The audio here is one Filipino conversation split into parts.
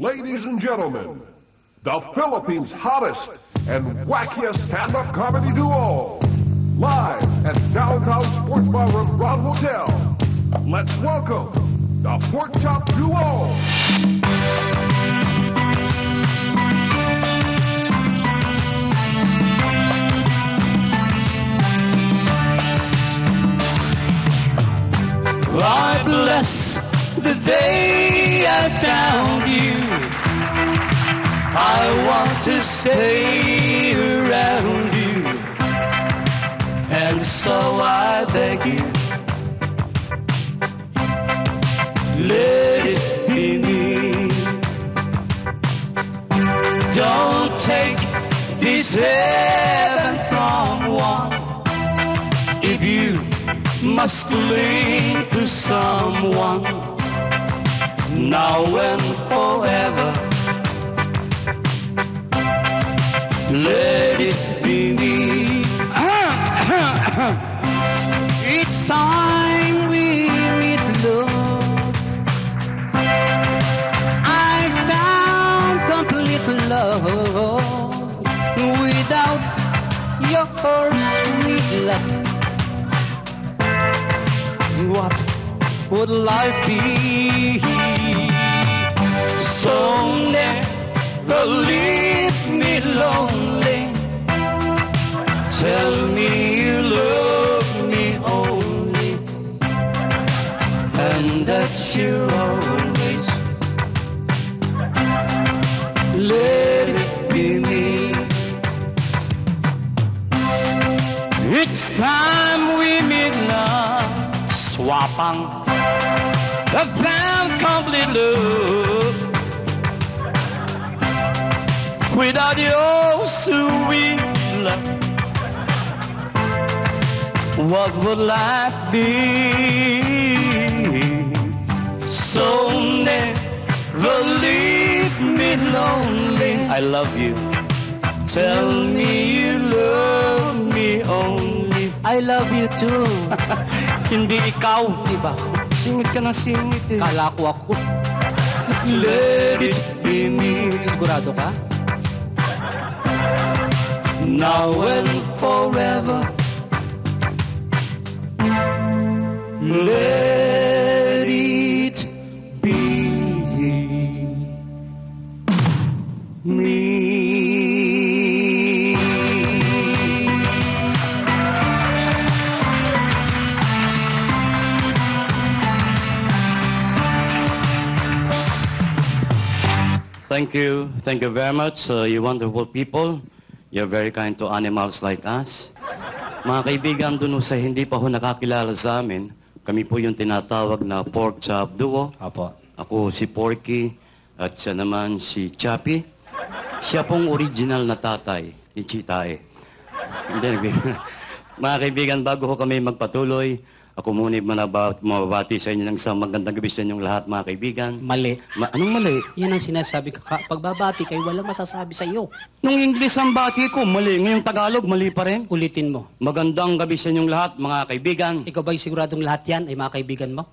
Ladies and gentlemen, the Philippines' hottest and wackiest stand-up comedy duo, live at Downtown Sports Bar Grand Hotel. Let's welcome the Pork Chop Duo. I bless the day I found you. I want to stay around you, and so I beg you, let it be me. Don't take this heaven from one. If you must cling to someone, now and forever, let it be me. Each time we meet, love, I found complete love without your sweet love. What would life be? So never leave me lonely. Tell me you love me only, and that you always let it be me. Each time we meet now, swapang the found complete love without your sweet love. What would life be? So never leave me lonely. I love you. Tell me you love me only. I love you too. Hindi ikaw, diba? Singit ka na singit eh. Kala ko ako. Let it be me. Sigurado ka? Now and forever, let it be me. Thank you very much, you wonderful people. You're very kind to animals like us. Mga kaibigan, dun sa hindi pa ho nakakilala sa amin, kami po yung tinatawag na Pork Chop Duo. Apo. Ako si Porky, at siya naman si Chappy. Siya pong original na tatay ni Chitae. Mga kaibigan, bago ho kami magpatuloy, ako muna mababati sa inyo ng isang magandang gabi sa inyong lahat, mga kaibigan. Mali. Anong mali? Yan ang sinasabi ko. Pagbabati kayo, walang masasabi sa iyo. Nung English ang bati ko, mali. Ngayong Tagalog, mali pa rin. Ulitin mo. Magandang gabi sa inyong lahat, mga kaibigan. Ikaw ba'y siguradong lahat yan ay mga kaibigan mo?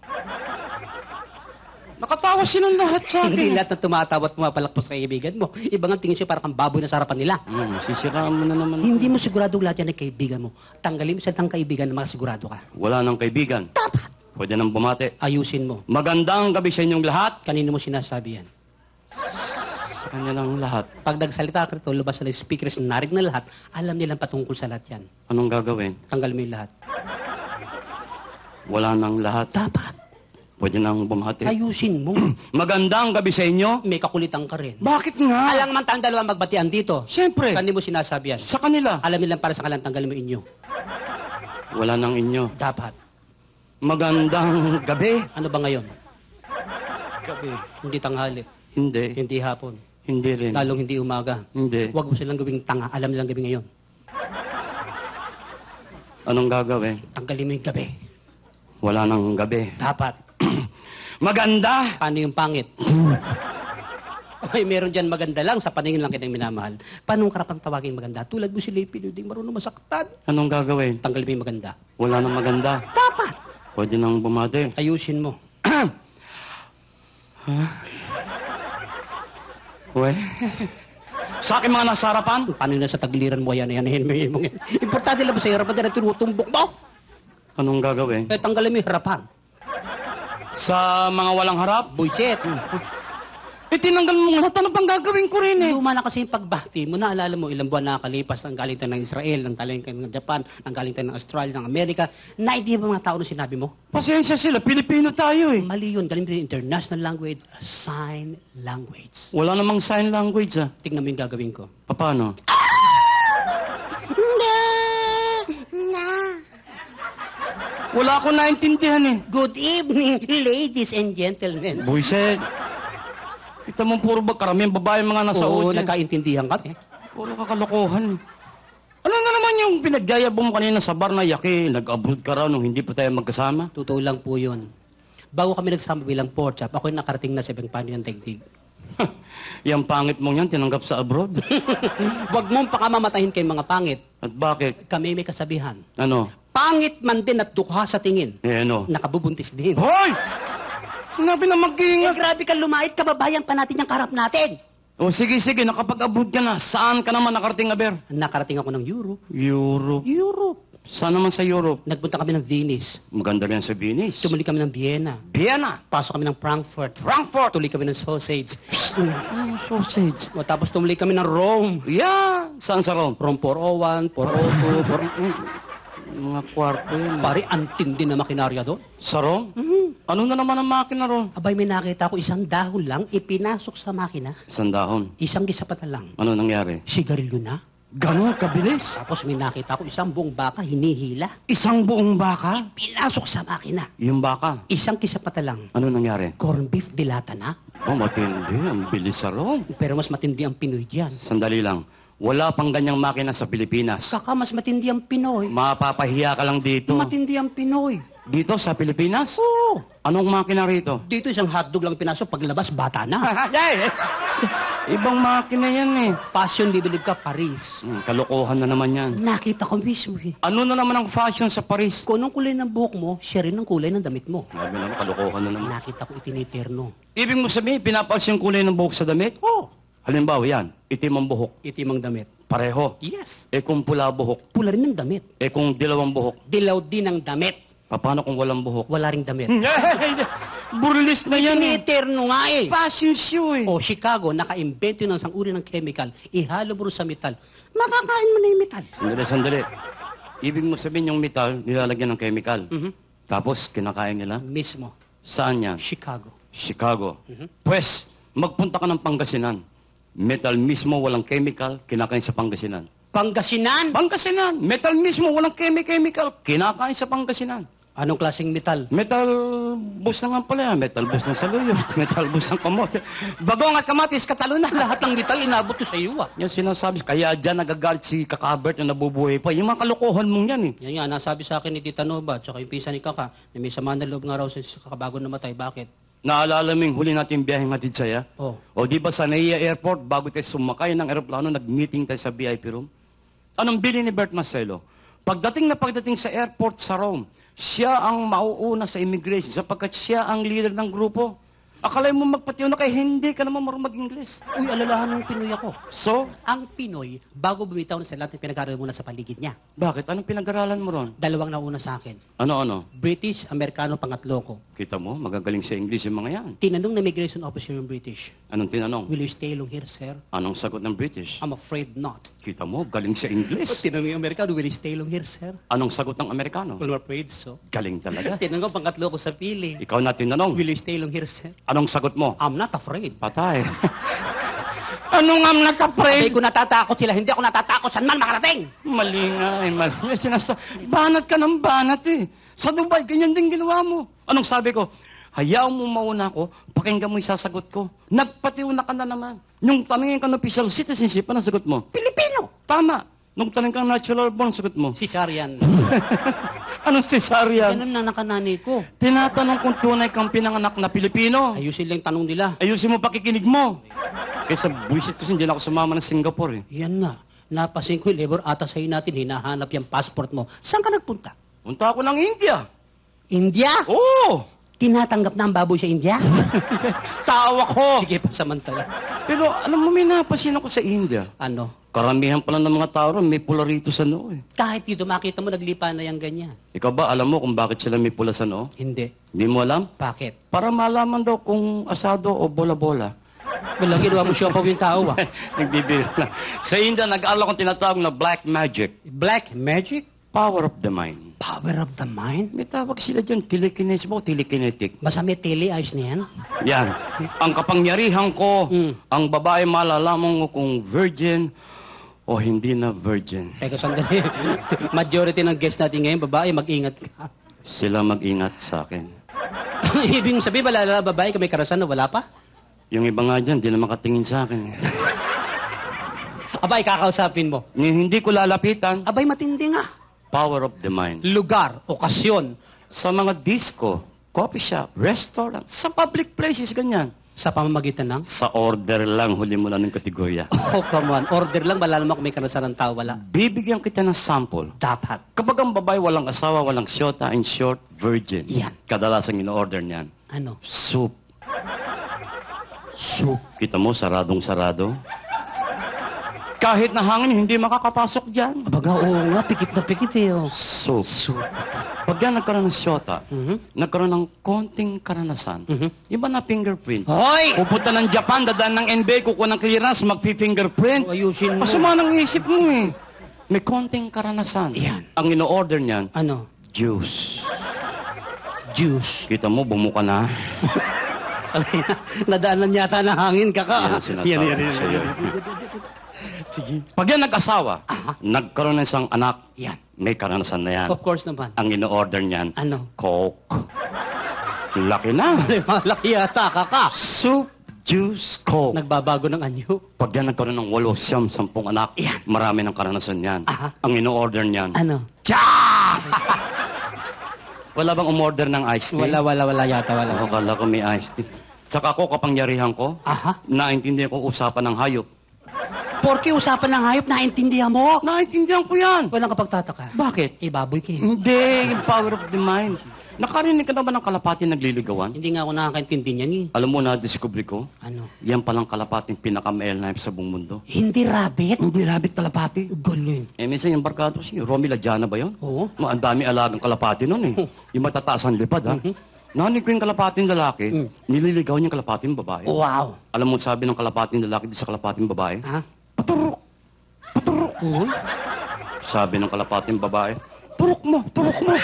Nakatawa silang lahat sa akin. Hindi lahat na tumatawa at pumapalakpas sa kaibigan mo. Iba nga tingin siya parang kang baboy na sa harapan nila. Sisiraan mo na naman. Hindi mo siguradong lahat yan ay kaibigan mo. Tanggalin mo sa tang kaibigan na makasigurado ka. Wala nang kaibigan. Dapat. Pwede nang bumati. Ayusin mo. Magandang gabi sa inyong lahat. Kanino mo sinasabi yan? Sa kanya lang lahat. Pag nagsalita ka rito, lubas na yung speakers, narig na lahat, alam nilang patungkol sa lahat yan. Anong gagawin? Tanggal mo yung lahat. Wala nang lahat. Dapat. Pwede nang bumati. Ayusin mo. Magandang gabi sa inyo. May kakulitan ka rin. Bakit nga? Alam naman tayong dalawang magbatian dito. Siyempre. Kanino mo sinasabi yan? Sa kanila. Alam nilang para sa kalang tanggalin mo inyo. Wala nang inyo. Dapat. Magandang gabi. Ano ba ngayon? Gabi. Hindi tanghali. Hindi. Hindi hapon. Hindi rin. Lalong hindi umaga. Hindi. Huwag mo silang gawing tanga. Alam nilang gabi ngayon. Anong gagawin? Tanggalin mo yung gabi. Wala nang gabi. Dapat. Maganda. Paano yung pangit? Ay, meron dyan maganda lang. Sa paningin lang kitang minamahal. Paano karapang tawagin maganda? Tulad mo si Lepi, hindi marunong masaktan. Anong gagawin? Tanggalin mo yung maganda. Wala nang maganda. Dapat. Pwede nang bumati. Ayusin mo. We. Sa akin mga nasa harapan? Paano na sa tagliran mo yan? Importante lang ba sa harapan na tinutumbok mo? Anong gagawin? Tanggalin mo yung harapan. Sa mga walang harap? Buisit. Tinanggal mo lahat. Ano pang gagawin ko rin Luma na kasi yung pagbati mo. Naalala mo, ilang buwan nakakalipas. Nang galing tayo ng Israel, nang galing tayo ng Japan, nang galing tayo ng Australia, ng Amerika. Naintindihan ba mga tao na sinabi mo? Pasensya sila. Pilipino tayo Mali yun. Galing tayo international language, sign language. Wala namang sign language Tingnan mo yung gagawin ko. Paano? Wala akong naintindihan Good evening, ladies and gentlemen. Buisit. Kita mo puro ba karamihan babae mga nasa audio. Oo, nagkaintindihan ka. Puro kakalokohan. Ano na naman yung pinagyayabong mo kanina sa bar na yaki, nag-abroad ka raw nung hindi pa tayo magkasama? Totoo lang po yun. Bago kami nagsama bilang pork chop, ako'y nakarating na sa ibang paano yung tegdig. Yung pangit mong yan, tinanggap sa abroad. Huwag mong pakamamatahin kay mga pangit. At bakit? Kami may kasabihan. Ano? Pangit man din at dukha sa tingin. Ano? Nakabubuntis din. Hoy! Sinabi na mag-iingat. Grabe ka lumait, kababayan pa natin yung karap natin. O sige, nakapag-abroad ka na. Saan ka naman nakarating, Aber? Nakarating ako ng Europe. Europe? Saan naman sa Europe? Nagpunta kami ng Venice. Maganda rin sa Venice. Tumuli kami ng Vienna. Pasok kami ng Frankfurt. Tuli kami ng sausage. Sausage? O tapos tumuli kami ng Rome. Yeah! Saan sa Rome? Rome 401, 402, mga kwarto Pare, antindi na makinarya doon. Sa Rome? Ano na naman ang makina ron? Abay, may nakita ko isang dahon lang ipinasok sa makina. Isang dahon? Isang gisapatan lang. Ano nangyari? Sigarilyo na. Ganon kabilis? Tapos may nakita ko isang buong baka hinihila. Isang buong baka? Pinasok sa makina. Yung baka? Isang kisapatan lang. Ano nangyari? Corn beef dilata na. Oh, matindi. Ang bilis sa Rome. Pero mas matindi ang Pinoy diyan. Sandali lang. Wala pang ganyang makina sa Pilipinas. Kaka, mas matindi ang Pinoy. Mapapahiya ka lang dito. Matindi ang Pinoy. Dito sa Pilipinas? Oo. Anong makina rito? Dito isang hotdog lang pinasok, paglabas bata na. Ibang makina yan Fashion, bibilib ka, Paris. Kalokohan na naman yan. Nakita ko mismo Ano na naman ang fashion sa Paris? Kung anong kulay ng buhok mo, siya rin ang kulay ng damit mo. Sabi naman, kalokohan na naman. Nakita ko itiniterno. Ibig mo sabihin, pinapalis yung kulay ng buhok sa damit? Oo. Halimbawa yan, itim ang buhok. Itim ang damit. Pareho? Yes. Kung pula buhok? Pula rin ang damit. Kung dilaw ang buhok? Dilaw din ang damit. Paano kung walang buhok? Wala ring damit. Burlis na yan Itiniterno nga Fashion show O Chicago, naka-invento ng isang uri ng chemical. Ihalo mo sa metal. Makakain mo na yung metal. Sandali. Ibig mo sabihin yung metal, nilalagyan ng chemical. Tapos, kinakain nila? Mismo. Saan yan? Chicago. Pues, magpunta ka ng Pangasinan. Metal mismo, walang chemical, kinakain sa Pangasinan. Pangasinan? Pangasinan. Metal mismo, walang chemical, kinakain sa Pangasinan. Anong klaseng metal? Metal bus na nga pala Metal bus ng saluyot. Metal bus ng kamote. Bagong at kamatis, katalo na. Lahat ng metal, inabot ko sa iyo Yan sinasabi. Kaya dyan nagagalit si Kakabert na nabubuhay pa. Yung mga kalokohan mong yan Yan nga, nasabi sa akin ni Tita Nova, tsaka yung pisa ni Kaka, na may sama na loob nga raw sa kakabago namatay. Bakit? Naalala mo yung huli natin biyaheng hatid saya? O di ba sa Naiya Airport, bago tayo sumakay ng aeroplano, nag-meeting tayo sa VIP room? Anong bili ni Bert Marcelo? Pagdating sa airport sa Rome, siya ang mauuna sa immigration sapagkat siya ang leader ng grupo. Akala mo magpatiyo na kay hindi ka naman marunong mag-Ingles. Uy, alalahan ng Pinoy ako. So? Ang Pinoy, bago bumitaw na sa lahat, pinag-aaral muna sa paligid niya. Bakit? Anong pinag-aralan mo ron? Dalawang nauna sa akin. Ano? British, Amerikano, pangatlo ko. Kita mo, magagaling sa English yung mga yan. Tinanong na immigration officer yung British. Anong tinanong? Will you stay long here, sir? Anong sagot ng British? I'm afraid not. Kita mo, galing sa English. Tinanong yung Amerikano, will you stay long here, sir? Anong sagot ng Amerikano? Well, I'm afraid so. Galing talaga. Tinanong pangatlo ko sa pili. Ikaw na tinanong. Will you stay long here, sir? Anong sagot mo? I'm not afraid. Patay. Anong I'm not afraid? Sabi ko natatakot sila. Hindi ako natatakot. Saan man makarating? Mali nga mali. Banat ka ng banat Sa Dubai, ganyan din ginawa mo. Anong sabi ko? Hayaan mo mauna ako, pakinggan mo yung sasagot ko. Nagpatiuna ka na naman. Yung tanongin ka ng official citizenship, anong sagot mo? Pilipino. Tama. Nung tanong kang natural born, sagot mo? Cesarean. Anong cesarean? Ganun na nakanani ko. Tinatanong kung tunay kang pinanganak na Pilipino. Ayusin lang tanong nila. Ayusin mo pakikinig mo. Kaysa buwisit kasi hindi na ako sumama ng Singapore Yan nga. Napasin ko yung labor ata sa'yo natin, hinahanap yung passport mo. Saan ka nagpunta? Punta ako ng India. India? Oo. Tinatanggap na ang baboy sa India? Tawa ko! Sige pa samantala. Pero alam mo, may napasin ako sa India. Ano? Karamihan pala ng mga tao ron, may pula rito sa noo eh. Kahit dito makita mo naglipa na yung ganyan. Ikaw ba, alam mo kung bakit sila may pula sa noo? Hindi. Hindi mo alam? Bakit? Para malaman daw kung asado o bola-bola. Wala, ginawa mo siya pa yung tao Nagbibiro lang. Sa India, nag-alala kong tinatawag na black magic. Black magic? Power of the mind. Power of the mind? May tawag sila dyan, telekinesis mo, telekinetic. Basta may tele, ayos na yan. Yan. Ang kapangyarihan ko, Mm. ang babae malalaman mo kung virgin o hindi na virgin. Teka, sandali. Majority ng guests natin ngayon, babae, mag-ingat ka. Sila mag-ingat sa akin. Ibig sabihin, wala babae ka may karasan na wala pa? Yung iba nga dyan, di na makatingin sa akin. Abay, kakausapin mo. Hindi ko lalapitan. Abay, matindi nga. Power of the mind. Lugar, okasyon, Sa mga disco, coffee shop, restaurant, sa public places, ganyan. sa pamamagitan ng... Sa order lang, huli mo lang ng kategorya. Oh, come on. Order lang, malalaman kung may karasan ng tao, wala. Bibigyan kita ng sample. Dapat. Kapag ang babae walang asawa, walang syota, in short, virgin. Yan. Kadalasan in-order niyan. Ano? Soup. Soup. Kita mo, saradong-sarado. Kahit na hangin, hindi makakapasok dyan. Abaga, oo nga, pikit na pikit eh. Oh. Soup. Soup. Pag yan nagkaroon ng syota, Mhm. nagkaroon ng konting karanasan, Mhm. iba na fingerprint. Hoy! Pupunta ng Japan, dadaan ng NBA, kukuha ng clearance, magpi-fingerprint. Oh, ayusin mo. Masama ng isip mo eh. May konting karanasan. Yan. Ang ino-order niyan, Ano? juice. Juice. Kita mo, bumuka na. Nadaanan yata ng hangin, kaka. Yan ang sinasabi ko sa'yo. Sige. Pag yan nag-asawa, Aha. nagkaroon ng isang anak, Yan. may karanasan na yan. Of course naman. Ang ino-order niyan, Ano? Coke. Laki na. Malaki yata, kaka. Soup, juice, Coke. Nagbabago ng anyo. Pag yan nagkaroon ng 8, 10, 10 anak, Yan. marami ng karanasan yan. Aha. Ang ino-order niyan, Ano? wala bang umorder ng iced tea? Wala yata, wala. Ako kala ko may iced tea. Saka ako, kapangyarihan ko, Aha. naintindihan ko usapan ng hayop. Porke usapan ng hayop, naintindihan mo. Naintindihan ko yan. Walang kapagtataka. Bakit? Ibaboy ka eh. Hindi, yung power of the mind. Nakarinig ka na ba ng kalapati nagliligawan? Hindi nga ako nakakaintindi niyan eh. Alam mo na, discovery ko, Ano? yan palang kalapating pinaka-male knife sa buong mundo. Hindi rabbit? Hindi rabbit kalapati. Galing. Eh, minsan yung barkado si Romy Ladiana ba yun? Oo. Ang dami alagang kalapati nun eh. Yung matataas ang lipad ha. Narinig ko yung kalapating lalaki, nililigaw niya yung kalapating babae. Wow. Alam mo sabi ng kalapating lalaki di sa kalapating babae? Ha? Paturok! Paturok! Oo. Sabi ng kalapating babae, turok mo! Turok mo!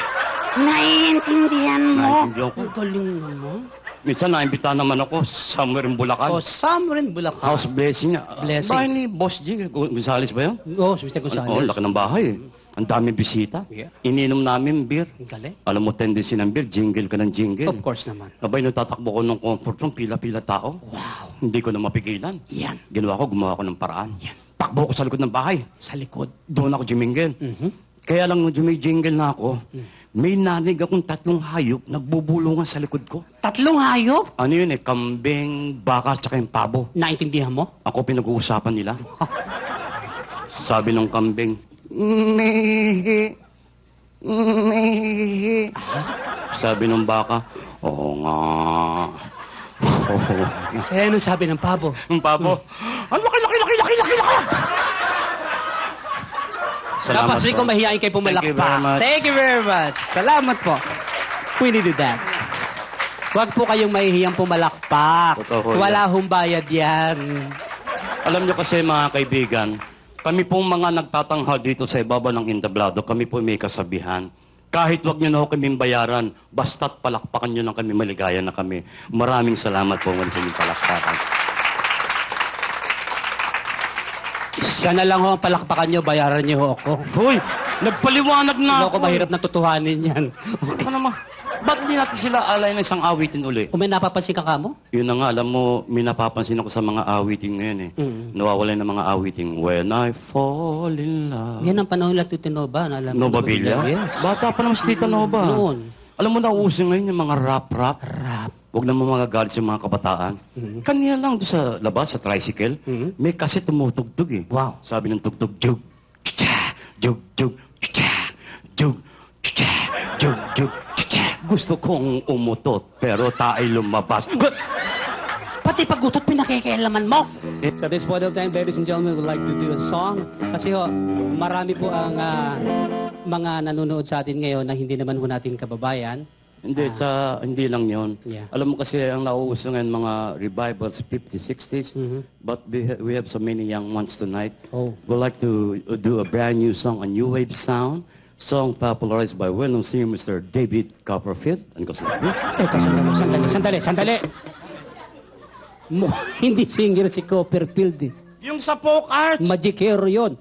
Naiintindihan mo. Naiintindihan ko. Ang galing naman. Minsan naimbita naman ako somewhere in Bulacan. Oh, somewhere in Bulacan. House blessing niya. Blessings. Bahay ni Boss G. Gonzales ba yun? Oh, Mr. Gonzales. Oo, laki ng bahay eh. Ang daming bisita. Yeah. Ininom namin beer. Ang galing. Alam mo, tendency ng beer, jingle ka ng jingle. Of course naman. Abay, nung tatakbo ko ng comfort room, pila-pila tao. Wow. Hindi ko na mapigilan. Yan. Gumawa ko ng paraan. Yan. Takbo ko sa likod ng bahay. Sa likod. Doon ako jumingil. Mhm. Kaya lang nung jumijingle na ako, may nanig akong 3 hayop nagbubulungan sa likod ko. 3 hayop? Ano yun eh, kambing, baka, tsaka yung pabo. Naintindihan mo? Ako pinag-uusapan nila. Sabi ng kambing, "Mihi, mihi." Sabi ng baka, oo nga. Oo. Eh, anong sabi ng pabo? Yung pabo, ang laki! Dapat rin po. kung mahihain kayo Thank you very pumalakpak. much. Thank you very much. Salamat po. We need that. Huwag po kayong mahihiyang pumalakpak. Totoo yan. Wala hong bayad yan. Alam niyo kasi mga kaibigan, kami pong mga nagtatanghal dito sa ibabaw ng entablado, kami po may kasabihan. Kahit wag niyo na ho kaming bayaran, basta't palakpakan niyo lang kami, maligaya na kami. Maraming salamat po sa inyong palakpakan. Siya na lang ho ang palakpakan nyo, bayaran nyo ho ako. Hoy, nagpaliwanag Hindi na ako mahirap na tutuhanin yan. Ano naman? Ba't hindi natin sila alay ng isang awitin uli? Kung may napapansin ka mo? Yun na nga, alam mo, may napapansin ako sa mga awitin ngayon eh. Nawawala ng mga awiting, When I Fall in Love. Yan ang panahon lang Tinoba. Nova Villa? Yes. Bata pa naman si Tita Nova. Noon. Alam mo, nauso ngayon yung mga rap-rap. Rap. Huwag naman mga galit sa mga kabataan. Kanina lang doon sa labas, sa tricycle, may kasi tumutugtog eh. Wow. Sabi ng tugtog, jug, cha, jug, jug, cha, jug, cha, jug, jug, cha. Gusto kong umutot, pero tayo lumabas. Pati paggutot pinakikialaman mo. So this point of time, ladies and gentlemen, would like to do a song. Kasi ho, marami po ang mga nanonood sa atin ngayon na hindi naman ho natin kababayan. Hindi lang yon. Yeah. Alam mo kasi ang nauuso ngayon mga revivals, 50s, 60s. But we have so many young ones tonight. Oh. We'd like to do a brand new song, a new wave sound. Song popularized by well-known singer Mr. David Copperfield. And it goes like this. Teka, sandali. Hindi singer si Copperfield eh. Yung sa folk arts. Magicero yun.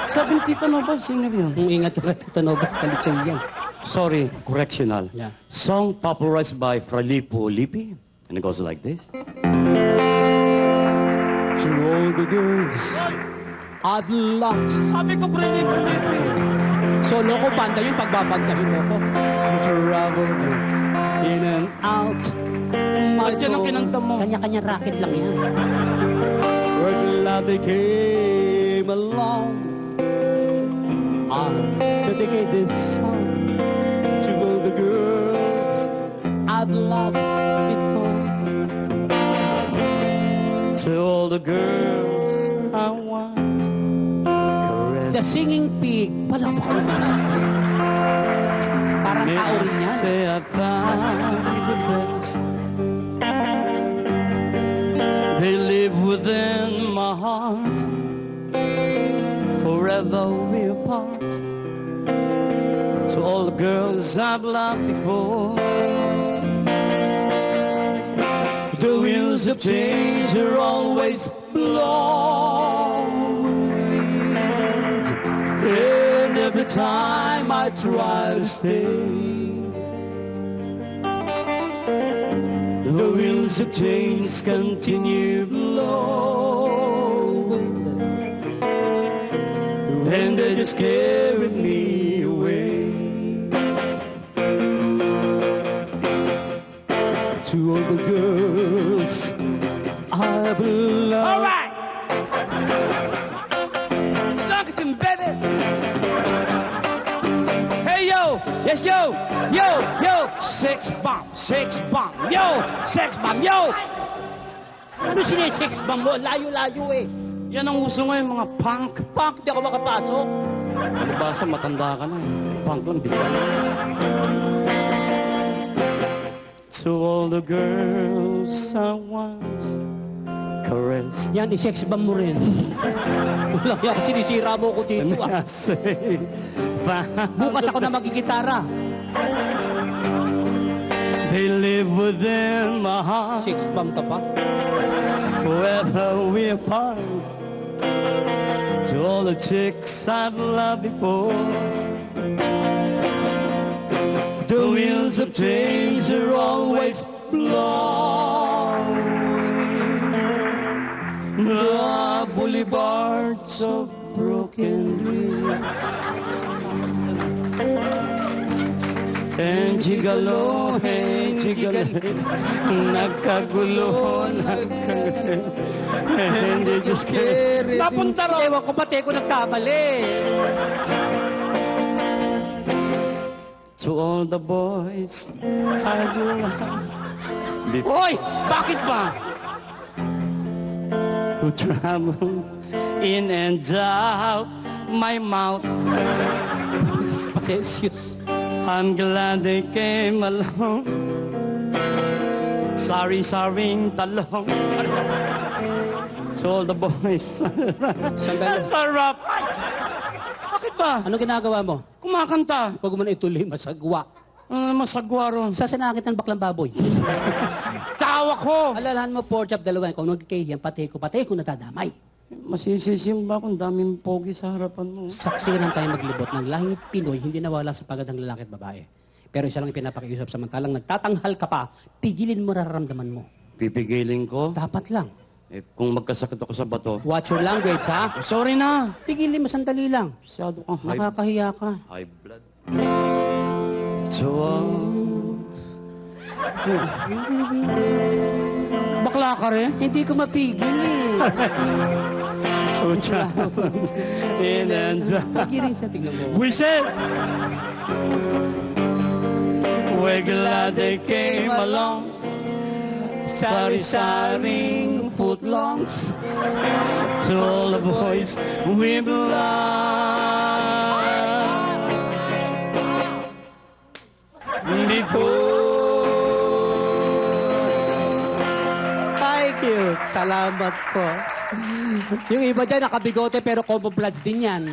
Sabi ni Tito Nobel, singer yun. Ingat ka Tito Nobel, kalitsan yan. Sorry, correctional. Yeah. Song popularized by Fralipo Lippi. And it goes like this. To all the girls I've lost. Sabi ko, Fralipo Lippi. Solo ko, banda yung pagbabandahin mo ko. Travel in and out. Diyan ang kinanta mo. Kanya-kanya racket lang yan. We're glad they came along. I dedicate this song to all the girls I've loved before. To all the girls I want caress. The singing pig. Palakpak ko naman. Parang May tao I rin yan. say I found the best. They live within my heart. Forever we're apart. To all the girls I've loved before. The wheels of change are always blowing. And every time I try to stay, the wheels of change continue blowing, and they just carry me away. To all the girls I belong. All right, Suckerson, baby. Hey yo, yes yo, sex bomb, yo, sex bomb, yo. Ano sinesex bomb mo? Layo-layo eh. Yan ang uso ngayon, mga punk. Punk, di ako makapasok. Ano ba sa matanda ka na eh. Punk lang, di ka na. To all the girls I want caress. Yan, i-sex bomb mo rin. Wala yan, sinisira mo ko dito ah. Bukas ako na magigitara. They live within my heart. Sex bomb ka pa? Forever we apart. To all the chicks I've loved before. The wheels of change are always blowing. The boulevards of broken dreams. And gigalo, nagkagulo. And they just carry. Napunta ro. Ewan ko pati ko nagkamali. To all the boys I love. Hoy, bakit ba? Who travel in and out my mouth. Facetious. I'm glad they came along. Sorry, talong. To all the boys. Sandali. Sarap. Bakit ba? Ano ginagawa mo? Kumakanta. Huwag mo na ituloy, masagwa. Masagwa ron. Sasanakit ng baklang baboy. Tawa ko. Alalahan mo, pork chop, dalawa. Kung nagkikahiyan, pati ko nadadamay. Masisisim ba kung daming pogi sa harapan mo? Saksi lang tayo maglibot ng lahing Pinoy, hindi nawala sa pagandang lalaki at babae. Pero isa lang ipinapakiusap, samantalang nagtatanghal ka pa, pigilin mo nararamdaman mo. Pipigilin ko? Dapat lang. Kung magkasakit ako sa bato. Watch your language, ha? Sorry na. Pigilin mo, sandali lang. Masyado kang high, Nakakahiya ka. high blood. So, bakla ka rin? Hindi ko mapigil eh. In and out. Pagiring sa tingnan mo. We said, Regular they came along, sari-saring footlongs, to all the boys we belong. Thank you. Salamat po. Yung iba dyan, nakabigote pero combo bloods din yan.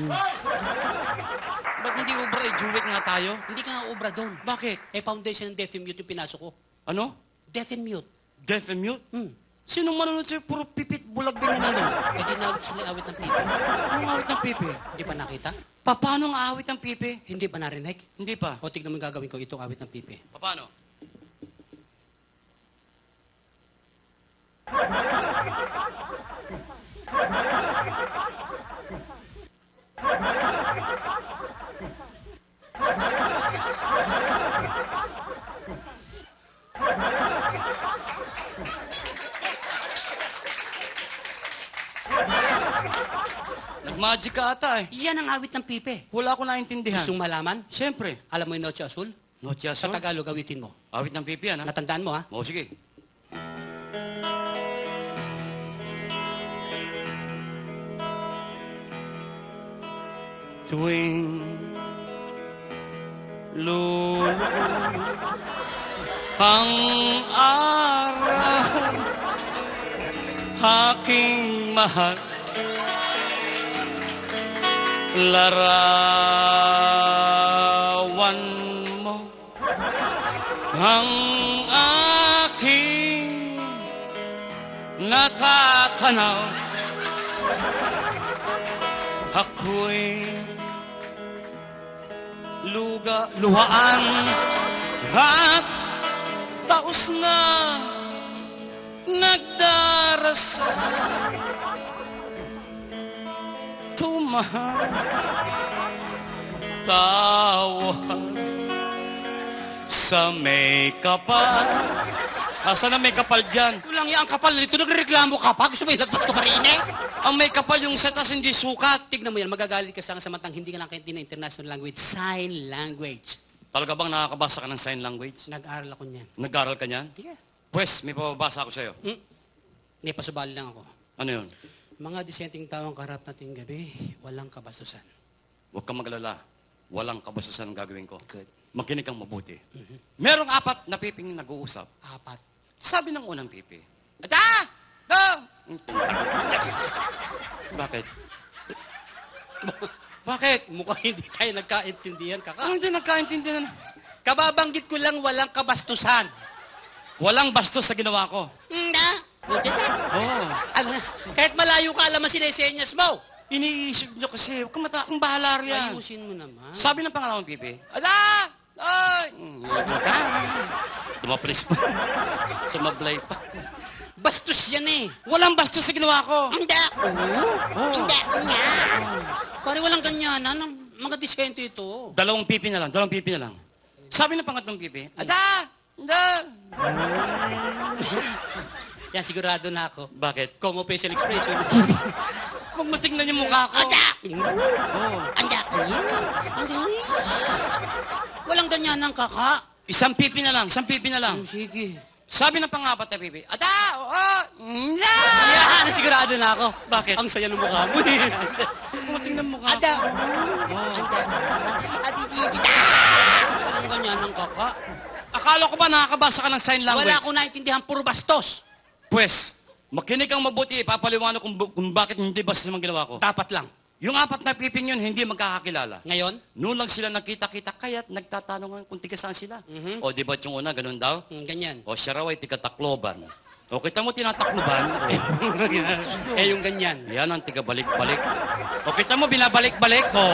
Ba't hindi ubra eh? Juwet nga tayo. Hindi ka nga obra doon. Bakit? Foundation ng Deaf and Mute yung pinasok ko. Ano? Deaf and Mute. Deaf and mute? Hmm. Sinong manunod sa'yo? Puro pipit, bulag din na nun. Eh di na sila awit ng pipi. Anong awit ng pipi? Hindi pa nakita? Paano ang awit ng pipi? Hindi pa narinig? Hindi pa. O tignan mo yung gagawin ko, itong awit ng pipi. Paano? Nag-magic ka ata eh. Yan ang awit ng pipi. Wala ko naintindihan. Gustong malaman? Siyempre. Alam mo yung Noche Azul? Noche Sa Azul? Tagalog, awitin mo. Awit ng pipi yan ha? Natandaan mo, ha? Oo, sige. Tuwing lulu ang araw, aking mahal, larawan mo ang aking natatanaw. Ako'y luhaan at taos na nagdarasal. Tumahal, tawag sa may kapal. Asa na may kapal dyan? Ito lang yan, ang kapal nito. Nagreklamo ka pa? Gusto mo ilagpas ko pa rin, eh? Ang may kapal yung setas hindi sukat. Tignan mo yan, magagalit ka sa samantang hindi ka nakaintindi ng international language. Sign language. Talaga bang nakakabasa ka ng sign language? Nag-aral ako niyan. Nag-aral ka niyan? Yeah. Pwes, may pababasa ako sa'yo. Hindi, pasubali lang ako. Ano yun? Mga disenteng tao ang karap nating gabi, walang kabastusan. Huwag kang magalala. Walang kabastusan ang gagawin ko. Good. Makinig kang mabuti. Merong 4 na piping nag-uusap. 4. Sabi ng unang pipi, Ada! No! Bakit? Bakit? Mukhang hindi tayo nagkaintindihan, kaka. Ano hindi nagkaintindihan? Kababanggit ko lang walang kabastusan. Walang bastos sa ginawa ko. Hindi. Buti na. Oo. Ano, kahit malayo ka, alam mo sinesenyas mo. Iniisip nyo kasi, huwag kang akong bahala riyan. Ayusin mo naman. Sabi ng pangalawang pipi, Ada! Ay! Tumapris pa. Sumablay pa. Bastos yan eh. Walang bastos sa ginawa ko. Hindi. Oo. Hindi. Pare walang ganyan. Anong mga diskwento ito? Dalawang pipi na lang. Sabi ng pangatlong pipi, Ada! Ada! Yan, sigurado na ako. Bakit? Como facial expression. Huwag mo tingnan yung mukha ko. Ada! Oo. Anda! Walang ganyan ng kaka. Isang pipi na lang. Sige. Sabi ng pangapat na pipi, Ada! Oo! Nda! Yan, sigurado na ako. Bakit? Ang saya ng mukha mo eh. Huwag mo tingnan yung mukha Ada! ko. Oo. Walang ganyan ng kaka. Akala ko ba nakakabasa ka ng sign language? Wala akong naintindihan, puro bastos. Pwes, makinig kang mabuti, ipapaliwanag kung bakit hindi bastos ang ginawa ko. Dapat lang. Yung 4 na piping yun, hindi magkakakilala. Ngayon? Noon lang sila nagkita-kita, kaya't nagtatanong kung tiga saan sila. Mhm. O, di ba yung una, ganun daw? Ganyan. O, siya raw ay tiga Tacloban. O, kita mo tinatakloban? Yung ganyan. Yan ang tiga balik-balik. O, kita mo binabalik-balik? O,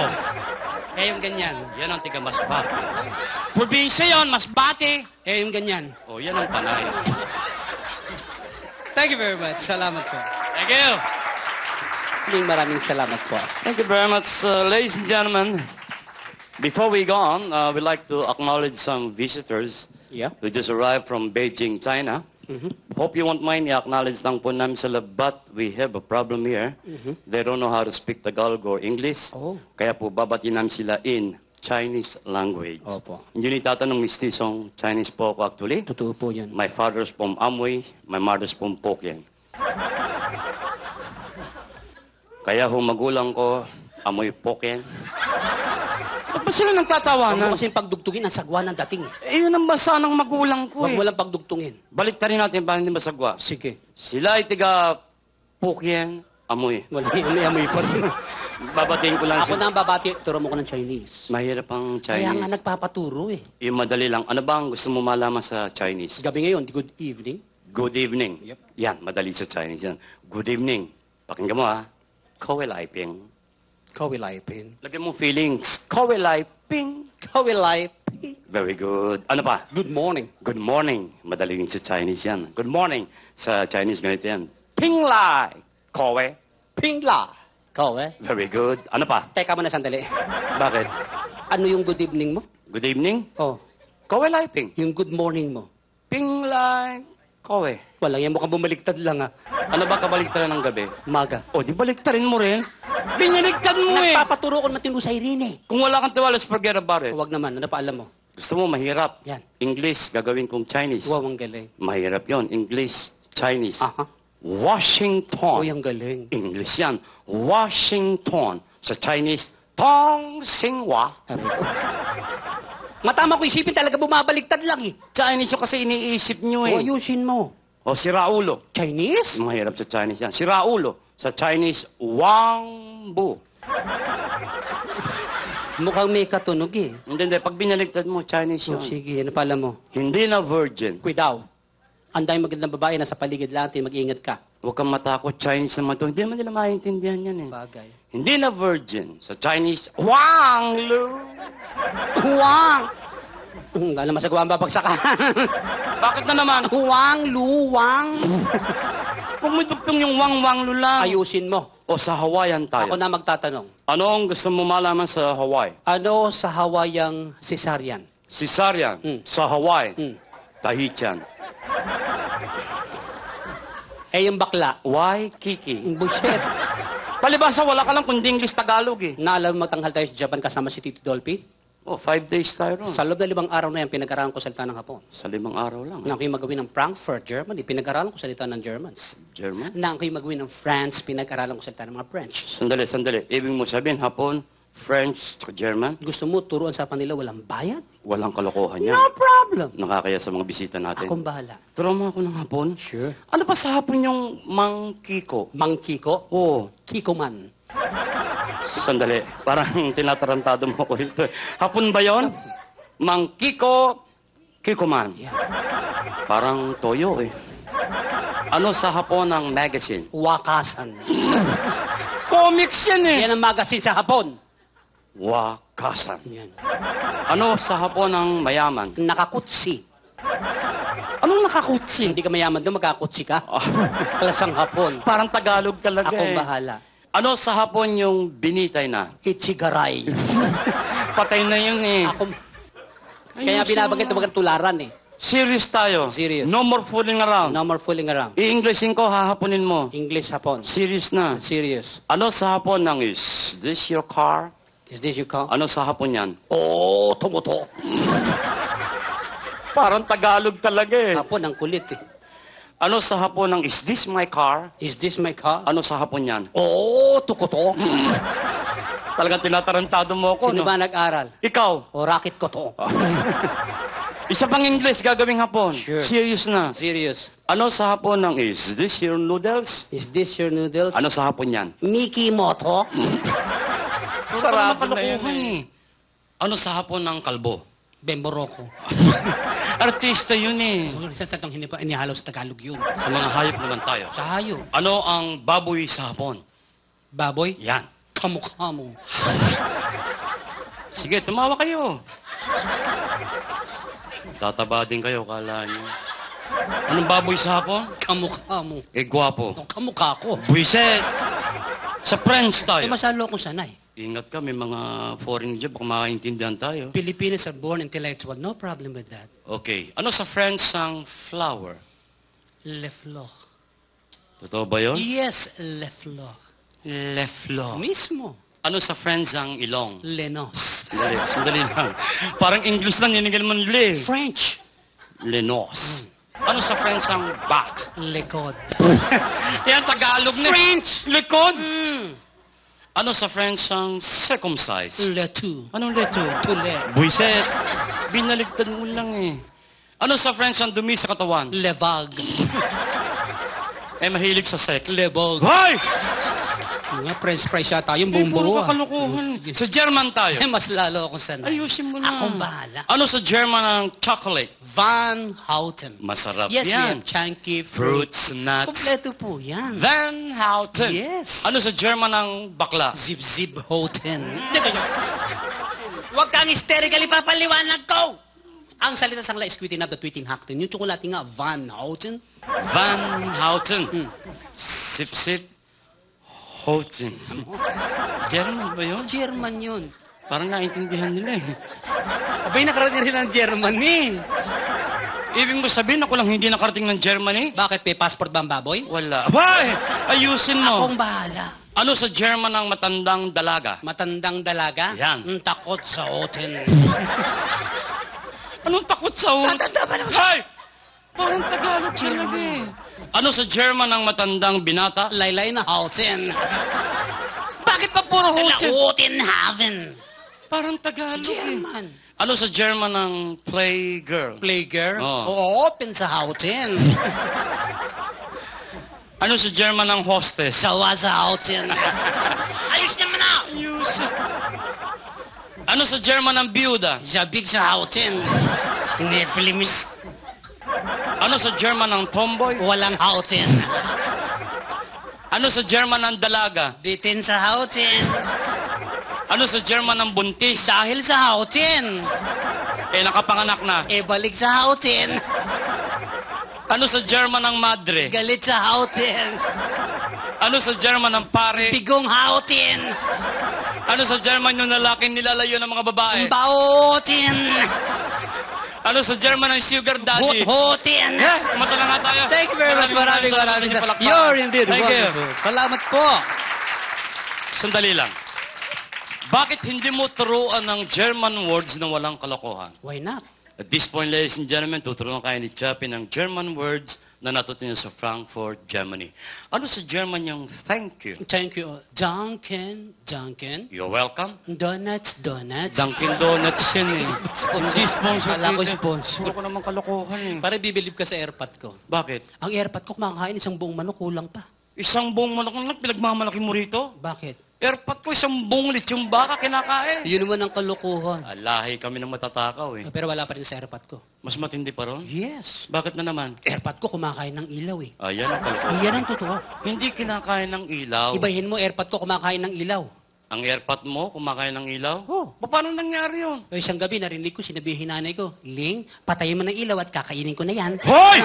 Yung ganyan. yan ang tiga Masbate. Probinsya yon, Masbate. Yung ganyan. O, yan ang Panay. Thank you very much. Salamat po. Thank you. Maraming salamat po. Thank you very much, ladies and gentlemen. Before we go on, we'd like to acknowledge some visitors Yeah. who just arrived from Beijing, China. Hope you won't mind i-acknowledge lang po namin sila, but we have a problem here. They don't know how to speak Tagalog or English. Oh. Kaya po babatiin namin sila in Chinese language. Opo. Hindi nitatanong mistisong Chinese po ako actually. Totoo po yan. My father's from Amoy, my mother's from Pokien. Kaya magulang ko, Amoy Pokien. Ba't ba sila Huwag mo nagtatawanan? kasing pagdugtungin ang sagwa ng dating. Yun ang basa ng magulang ko Huwag eh. mo lang pagdugtungin. Balik rin natin para hindi masagwa. Sige. Sila ay tiga Pokien, Amoy. Wala yung amoy pa rin. Babatiin ko lang Ako na ang babati, turo mo ko ng Chinese. Mahirap ang Kaya nga Chinese. nagpapaturo eh. Yung madali lang. Ano ba ang gusto mo malaman sa Chinese? Gabi ngayon, good evening. Good evening. Yep. Yan, madali sa Chinese yan. Good evening. Pakinggan mo ha. Kowe lai ping. Kawilay pin. Lagyan mo feelings. Kowe lai ping. Kawilay pin. Very good. Ano pa? Good morning. Good morning. Madali rin sa Chinese yan. Good morning. Sa Chinese ganito yan. Ping lai. Kowe. Pingla. Kawe. Very good. Ano pa? Teka muna sandali. Bakit? Ano yung good evening mo? Good evening. Oh, Kowe lai ping. yung good morning mo. Ping lai. Kowe. Wala, yan mukhang bumaliktad lang ah. Ano ba kabaliktaran ng gabi? Umaga. O, di baliktarin mo rin. Binaligtad mo eh. Nagpapaturo ko matino sa Irene. Kung wala kang tiwala, forget about it. Huwag naman, ano pa alam mo? Gusto mo mahirap? Yan. English, gagawin kong Chinese. Wow, ang galing. Mahirap yon. English, Chinese. Aha. Washington. Uy, ang galing. English yan. Washington. Sa Chinese, Tong Xinhua. Sabi ko. Matama ko isipin talaga bumabaliktad lang eh. Chinese yung kasi iniisip nyo O, eh. ayusin mo. O, si Raulo. Chinese? Mahirap sa Chinese yan. Si Raulo. Sa Chinese, Wang Bu. Mukhang may katunog eh. Hindi. Pag binaligtad mo, Chinese So, yun. sige, ano pala mo? Hindi na virgin. Kuidaw. Ang daming magandang babae nasa paligid natin, mag-ingat ka. Huwag kang matakot. Chinese naman to. Hindi naman nila maintindihan yan eh. Bagay. Hindi na virgin. Sa Chinese, Wang Lu. Huwang! Alam masagawa ang babagsakan. Bakit na naman? Huwang, luwang. Huwag mo dugtong yung Wang Lu lang. Ayusin mo. O sa Hawaiian Ako tayo. na magtatanong. Ano ang gusto mo malaman sa Hawaii? Ano sa Hawaiiang cesarean? Cesarean. Sa Hawaii. Hmm. Tahitian. Eh, yung bakla. Why, Kiki? Bullshit. Palibasa, wala ka lang kundi English Tagalog eh. Naalam mo magtanghal tayo sa Japan kasama si Tito Dolphy? Oh, 5 days tayo ron. Sa loob na 5 araw na yan, pinag-aralan ko salita ng Hapon. Sa 5 araw lang. Nang ako'y magawin ng Frankfurt, Germany, pinag-aralan ko salita ng Germans. German? Nang ako'y magawin ng France, pinag-aralan ko salita ng mga French. Sandali. Ibig mo sabihin, Hapon, French, German, Gusto mo turuan sa kanila walang bayad? walang kalokohan yan. No problem. Nakakaya sa mga bisita natin. Akong bahala. Turo mo ako ng Hapon. Sure. Ano pa sa Hapon yung Mang Kiko? Mang Kiko? Oo. Kiko man. Sandali. Parang tinatarantado mo ko ito. Hapon ba yon? Mang Kiko, Kiko man. Yeah. Parang toyo eh. Ano sa Hapon ang magazine? Wakasan. Comics yan eh. Yan ang magazine sa Hapon. Wakasan. Yan. Ano sa Hapon ang mayaman? Nakakutsi. Anong nakakutsi? Hindi ka mayaman doon, magkakutsi ka. Ah, Kalasang Hapon. Parang Tagalog talaga Akong eh. bahala. Ano sa Hapon yung binitay na? Ichigaray. Patay na yun eh. Ako, kaya binabagay ito tularan eh. Serious tayo. Serious. No more fooling around. No more fooling around. I-Englishin ko, hahaponin mo. English Hapon. Serious na. Serious. Ano sa Hapon ng is this your car? Is this your car? Ano sa Hapon yan? Oh, tumuto. Parang Tagalog talaga eh. Hapon, ang kulit eh. Ano sa Hapon ng is this my car? Is this my car? Ano sa Hapon yan? Oh, tukuto. Talagang tinatarantado mo ako, Sino no? ba nag-aral? Ikaw. O, racket ko to. Isa pang English gagawing Hapon. Sure. Serious na. Serious. Ano sa Hapon ng is this your noodles? Is this your noodles? Ano sa Hapon yan? Mickey Moto? Sarado na yun eh. Ano sa Hapon ng kalbo? Bemboroko. Artista yun eh. Sa tatong inihalo sa Tagalog yun. Sa mga hayop naman tayo. Sa hayo. Ano ang baboy sa Hapon? Baboy? Yan. Kamukha mo. Sige, tumawa kayo. Tataba din kayo, kala nyo. Anong baboy sa Hapon? Kamukha mo. Eh, gwapo. O, kamukha ko. Buiset! Sa French Eh, tayo. masalo ko sanay. Ingat ka, may mga foreign job, baka makaintindihan tayo. Filipinos are born intellectual. No problem with that. Okay. Ano sa French ang flower? Le fleur. Totoo ba yun? Yes, le fleur. Le fleur. Mismo. Ano sa Friends ang ilong? Lenos. Sandali lang. Parang English lang, yun mo le. French. Lenos. Ano sa Friends ang back? Likod. Yan, Tagalog na. French. Likod. Mm. Ano sa French ang circumcise? Letu. Anong leto? Tulet. Buiset. Binaligtad mo lang eh. Ano sa French ang dumi sa katawan? Levag. Mahilig sa sex. Lebog. Hoy! Nga, French fries yata yung buong Puro buo. ka kalokohan. Sa German tayo. Mas lalo akong sanay. Ayusin mo na. Akong bahala. Ano sa German ang chocolate? Van Houten. Masarap Yes, we yan. have chunky Fruits, nuts. Kompleto po yan. Van Houten. Yes. Ano sa German ang bakla? Zip-zip Houten. Huwag kang hysterically papaliwanag ko! Ang salita sa kanila is tweeting up the tweeting Houten. Yung tsokolate nga, Van Houten. Van Houten. Hmm. Sip-sip. Houten. German ba yun? German yun. Parang naintindihan nila eh. Abay, nakarating rin ng Germany. Ibig mo sabihin ako lang hindi nakarating ng Germany? Bakit? May passport ba ang baboy? Wala. Hoy! Ayusin mo. Akong bahala. Ano sa German ang matandang dalaga? Matandang dalaga? Yan. Ang takot sa Houten. Anong takot sa hotel? Tatanda ba naman? Hoy! Parang Tagalog talaga eh. Ano sa German ang matandang binata? Laylay na Houten. Bakit pa puro Sila hotel? Hotenhaven. Parang Tagalog eh. German. Ano sa German ang playgirl? Playgirl? Oo. Open sa Houten. Ano sa German ang hostess? Sawa sa Houten. Ayos naman na! Ayus. Ano sa German ang byuda? Zabig sa Houten. Hindi, Filimis. Ano sa German ang tomboy? Walang Houten. Ano sa German ang dalaga? Bitin sa Houten. Ano sa German ang buntis? Dahil sa Houten. Nakapanganak na. Balik sa Houten. Ano sa German ang madre? Galit sa Houten. Ano sa German ang pare? Bigong Houten. Ano sa German yung lalaking nilalayo ng mga babae? Bautin. Ano sa German ang sugar daddy? Houten. Kumata na nga tayo. Thank you very much. Maraming salamat. You're indeed Thank you. wonderful. Salamat po. Sandali lang. Bakit hindi mo turuan ng German words na walang kalokohan? Why not? At this point, ladies and gentlemen, tuturuan kayo ni Chappie ng German words na natuto niya sa Frankfurt, Germany. Ano sa German yung thank you? Thank you. Dunkin, Dunkin. You're welcome. Donuts, donuts. Dunkin' Donuts yun eh. Hindi sponsor Kala ko dito. sponsor. Puro ko naman kalokohan eh. Para bibilib ka sa airpot ko. Bakit? Ang airpot ko, kumakain isang buong manok, kulang pa. Isang buong manok lang pinagmamalaki mo rito? Bakit? Airpot ko, isang buong lechong baka kinakain. Yun naman ang kalokohan. Alahi kami ng matatakaw eh. Pero wala pa rin sa airpot ko. Mas matindi pa ron? Yes. Bakit na naman? Airpot ko kumakain ng ilaw eh. Ayan ang kalokohan. Yan ang totoo. Hindi kinakain ng ilaw. Ibahin mo, airpot ko kumakain ng ilaw. Ang airpot mo, kumakain ng ilaw? Oh. Paano nangyari yun? O isang gabi, narinig ko, sinabihin nanay ko, Ling, patayin mo ng ilaw at kakainin ko na yan. Hoy!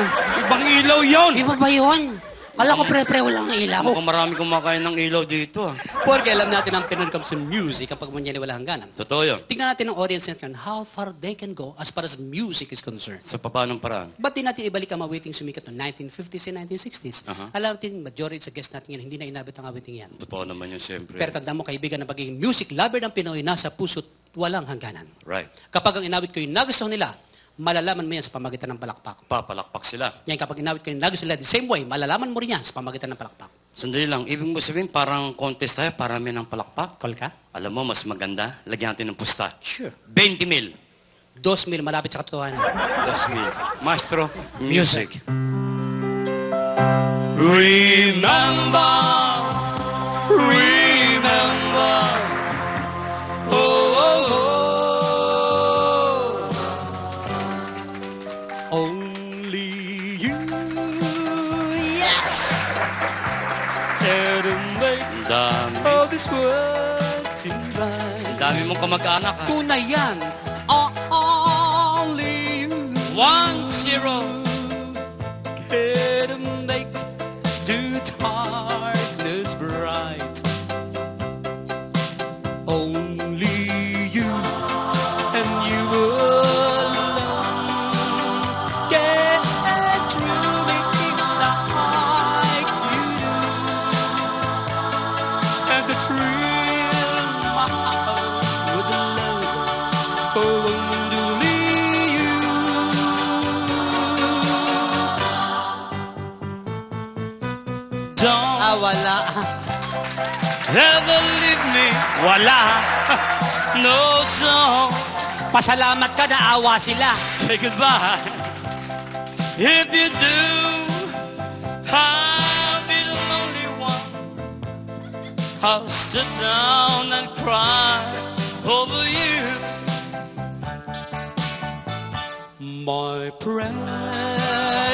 Ibang ilaw yun! Iba ba yun? Kala ko pre-pre walang ilaw. Mukhang marami kumakain ng ilaw dito ah. Porque alam natin ang Pinoy comes to music kapag mo niya wala hangganan. Totoo yun. Tignan natin ang audience natin, how far they can go as far as music is concerned. Sa papanong paraan? Ba't di natin ibalik ang awiting sumikat noong 1950s and 1960s? Aha. Alam natin, majority sa guest natin yan, hindi na inabot ang awiting yan. Totoo naman yun siyempre. Pero tandaan mo, kaibigan, na pagiging music lover ng Pinoy, nasa puso't walang hangganan. Right. Kapag ang inawit ko yung nagustuhan nila, malalaman mo yan sa pamagitan ng palakpak. Papalakpak sila. Yan, kapag inawit ko yung nagustuhan nila, the same way, malalaman mo rin yan sa pamagitan ng palakpak. Sandali lang. Ibig mo sabihin, parang contest tayo, parami ng palakpak. Call ka? Alam mo, mas maganda, lagyan natin ng pusta. Sure. 20,000. 2,000, malapit sa katotohanan. 2,000. Maestro, music. Remember, remember, oh, oh, oh. Only you, yes! Care to make Dami. all this world seem right. Dami mong kamag-anak ha. Tunay yan. Only you. 1-0. Care to make the darkness bright. Only you and you alone can truly like you do. And the thrill wala. Never leave me. Wala. No, don't. Pasalamat ka na awa sila. Say goodbye. If you do, I'll be the lonely one. I'll sit down and cry over you. My prayer,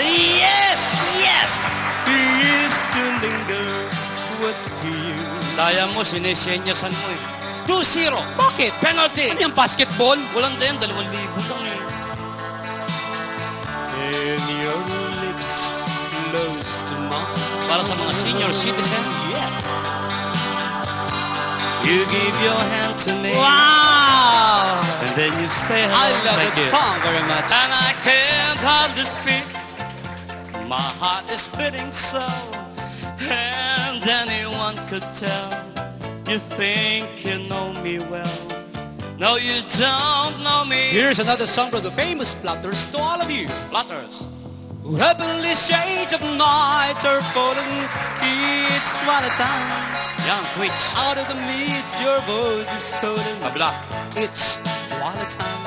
yes, yes, is to linger with you. Daya mo, sinesenyasan mo eh. 2-0. Bakit? Penalty. Ano yung basketball? Walang din, 2,000 lang eh. And your lips close to mine. Para sa mga senior citizen? Yes. You give your hand to me. Wow! And then you say hello. I love Thank that you. song very much. And I can't hardly speak. My heart is beating so. And anyone could tell. You think you know me well. No, you don't know me. Here's another song from the famous Platters to all of you. Platters. Heavenly shades of night are falling. It's swallow time. Yan, Twitch. Out of the midst, your voice is calling. Kabla. It's swallow time.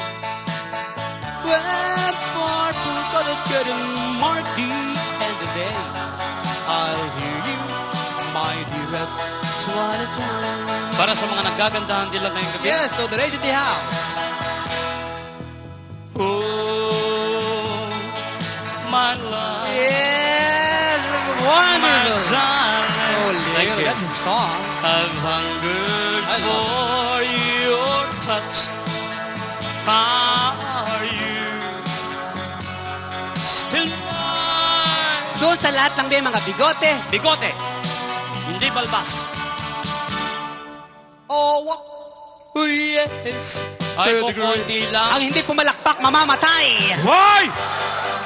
When purple colored curtain mark the end of the day, I'll hear you, my dear, at swallow time. Para sa mga nagagandahan nila ngayong gabi. Yes, to the lady of the house. Oh, my love. Yes, My wonderful. darling. Oh, Thank Leo, you. that's a song. I've hungered I love for your touch. Are you still mine? Doon sa lahat ng may mga bigote. Bigote. Hindi balbas. Oh, yes. Ay, Third degree. kukunti lang. Ang hindi pumalakpak, mamamatay. Hoy!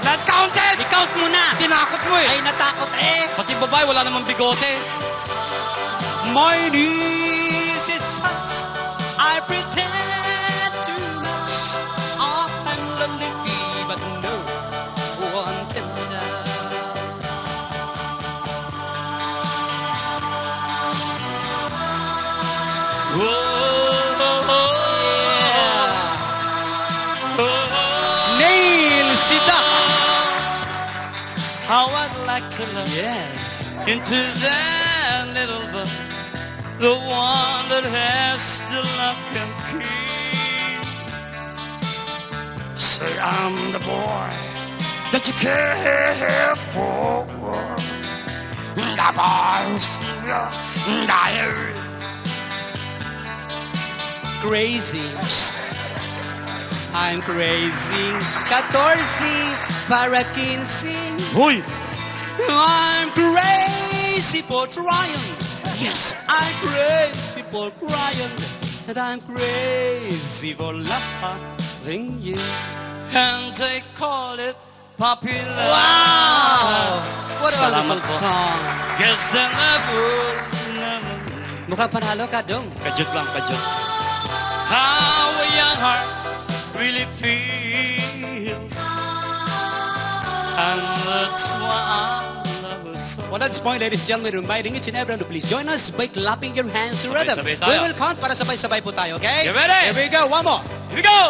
Not counted! I-count mo na. Tinakot mo eh. Ay, natakot eh. Pati babae, wala namang bigote. My knees is hot. I pretend too much. I'm lonely, but no one can tell. Oh, oh, Yeah. oh. Nail sida. How I'd like to look Yes. into that little book, the one that has the lock and key. Say I'm the boy that you care for. The boy's diary. Crazy. I'm crazy. 14 para 15. Hoy! I'm crazy for trying. Yes, I'm crazy for crying. And I'm crazy for loving you. And they call it popular. Wow! What a Salamat wonderful po. song. Guess the never. Mukhang panalo ka, Dong. Kajut lang, kajut. How a young heart really feels. And that's why I love her so. Well, at this point, ladies and gentlemen, reminding each and everyone to please join us by clapping your hands to rhythm. Sabay-sabay tayo. We will count para sabay-sabay po tayo, okay? You ready? Here we go. One more. Here we go!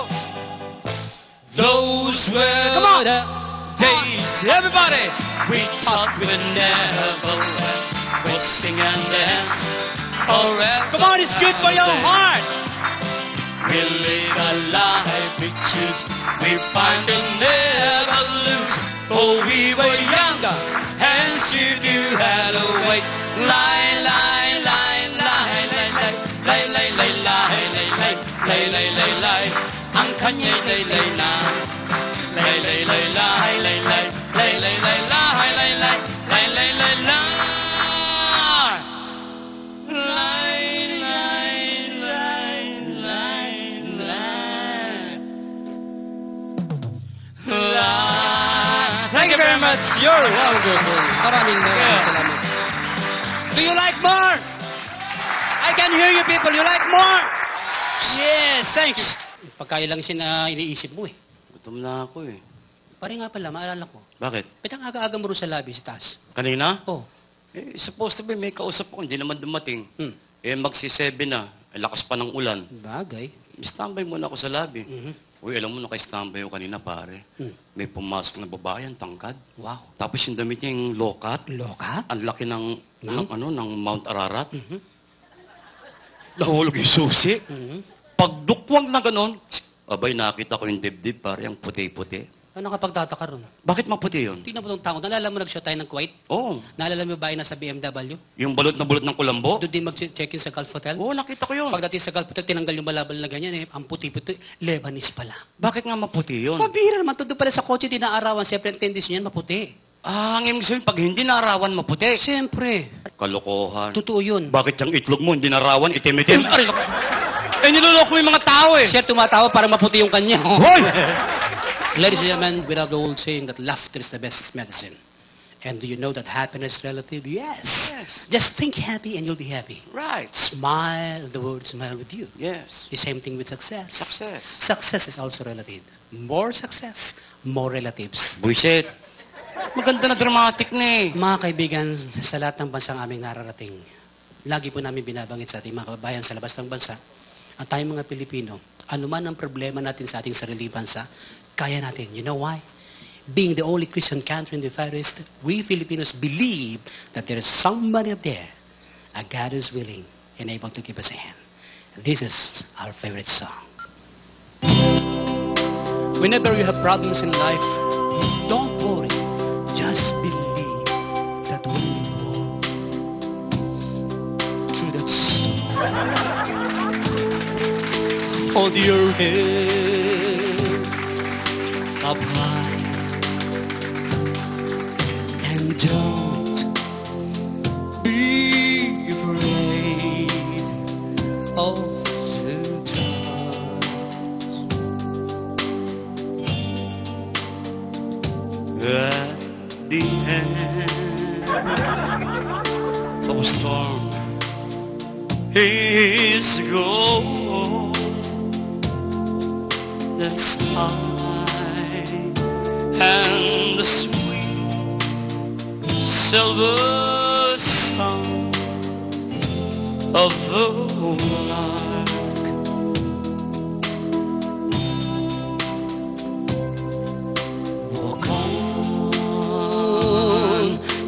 Those were Come on. the days, everybody! We thought we'd never let. We'll sing and dance forever. Come on, it's good for your heart. We live a life we choose. We find and never lose. Oh, we were younger, and she knew how to wait. Lie, lie, lie, lie, lie, lie, lie, lie, lie, lie, lie, lie, lie, lie, lie. Ang kanya'y lay, lay na. Lay, lay, lay, lie, lay, lay, lay, lay, lay, lie, lay, lay, lay, lay, lay, lie. Thank you very much. You're wonderful. Maraming salamat. Do you like more? I can hear you people. You like more? Yes, thank you. Pagkailang iniisip mo eh. Gutom na ako eh. Pare nga pala, maalala ko. Bakit? Ba't ang aga-aga mo rin sa labi sa taas? Kanina? Oh, Eh, supposed to be, may kausap ako, hindi naman dumating. Hmm. Eh, magsi-7 na. Eh, lakas pa ng ulan. Bagay. Standby muna ako sa lobby. Mhm. Uy, alam mo, naka-standby ako kanina, pare. Hmm. May pumasok na babae, ang tangkad. Wow. Tapos yung damit niya yung low-cut. Loka? Ang laki ng Mount Ararat. Mhm. Nahulog yung susi. Mhm. Pagdukwang na ganun, abay, nakita ko yung dibdib, pare, ang puti-puti. Ano kapagtataka ron? Bakit maputi yun? Tingnan mo itong tao. Naalala mo nag-show tayo ng Kuwait? Oo. Naalala mo ba yung nasa BMW? Yung balot na bulot ng kulambo? Doon din mag-check-in sa Gulf Hotel? Oo, nakita ko yun. Pagdating sa Gulf Hotel, tinanggal yung balabal na ganyan eh. Ang puti-puti, Lebanese pala. Bakit nga maputi yun? Pabira naman, todo pala sa kotse, dinaarawan. Siyempre, ang tendis niyan, maputi. Ah, ang ibig sabihin, pag hindi narawan, maputi. Siyempre. Kalokohan. Totoo yun. Bakit yung itlog mo, hindi narawan, itim-itim? Aray, lako. Eh, niloloko mo yung mga tao eh. Siya tumatawa para maputi yung kanya. Hoy! Ladies and gentlemen, we have the old saying that laughter is the best medicine. And do you know that happiness is relative? Yes. Just think happy and you'll be happy. Right. Smile, the world smile with you. Yes. The same thing with success. Success. Success is also relative. More success, more relatives. Buisit. Maganda na dramatic na eh. Mga kaibigan, sa lahat ng bansang aming nararating, lagi po namin binabangit sa ating mga kababayan sa labas ng bansa, ang tayong mga Pilipino, anuman ang problema natin sa ating sariling bansa, kaya natin. You know why? Being the only Christian country in the Far East, we Filipinos believe that there is somebody up there, a God is willing and able to give us a hand. This is our favorite song. Whenever you have problems in life, don't worry. Just believe that when you walk through that storm, hold your head up high and don't be afraid of the dark. At the end of a storm is gone. That's high and the sweet silver sound of the lark. Walk on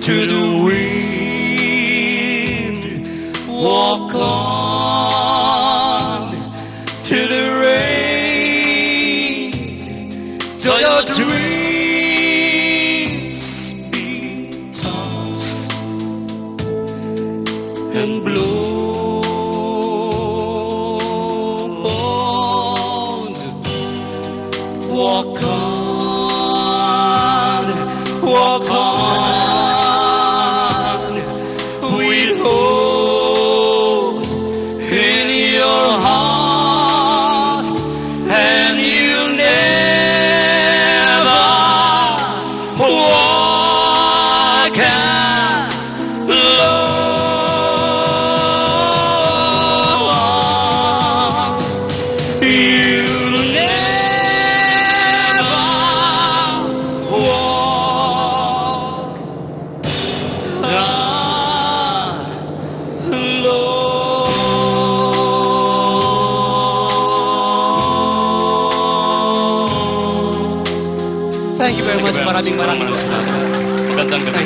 to the wind, walk on to the rain, till your dreams be tossed and blown. Walk on, walk on, with hope in your heart, and you'll never walk alone. You'll never walk alone. Thank you very much. Maraming salamat. Magandang gabi.